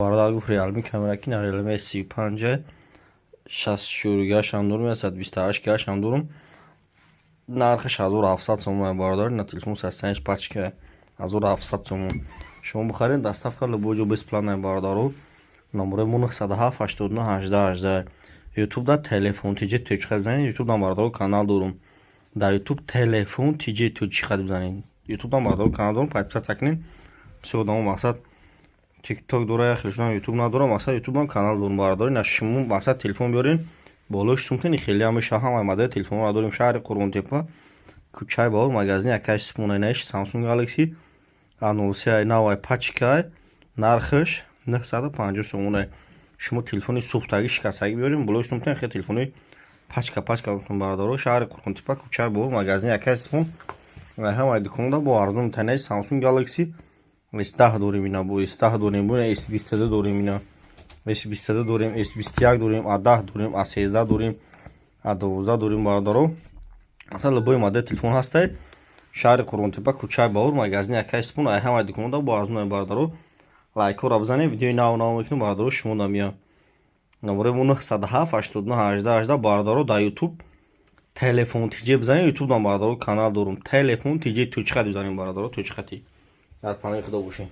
Bu arada bu Realme kameraki Realme S5 64 шандурум 128 шандурум нархаш 1700 сомон бардор на телефон 65 пачка 1700 сомон шумо бихаред доставка любой ҷо без плана бардору номер 907 89 18 18 YouTube да телефон тиҷи тӯчхат бизанед YouTube да бардору канал дорум да YouTube телефон тиҷи тӯчхат бизанед YouTube да бардору канал дорум подписаться кунед всё домо мақсад TikTok дора я хелшон YouTube надорам мақсад YouTube дам канал дорум бардори на шумо мақсад телефон биёрин болош сумтани хеле ҳамеша ҳама модель телефонро дорим шаҳри Қурғонтепа кӯчаи бобур магазини якаш спонанаиш Samsung Galaxy A03 навай пачка нархаш 950 сомон шумо телефони сӯхтагӣ шикастагӣ биёрин болош сумтани хеле телефони пачка бардору шаҳри Қурғонтепа кӯчаи бобур магазини якаш спон ҳамаи дуконда бо арзон танаи Samsung Galaxy S10 дорим ина бо S10 дорим бо S22 дорим ина S22 дорим S21 дорим A10 дорим A13 дорим A12 дорим бардору асlan любой модель телефон ҳастад шаҳри Қурғонтепа кӯчаи бобур магазини якаш спон ҳамаи дуконда бо арзон бардору лайкҳоро бизанед видеои нав мекунем бардору шумо намия номери 907 89 18 18 бардору дар YouTube телефон тиҷи бизанед YouTube дар бардору канал дорум телефон тиҷи тӯчхат бизанед бардору тӯчхати дар панаи худо бошед.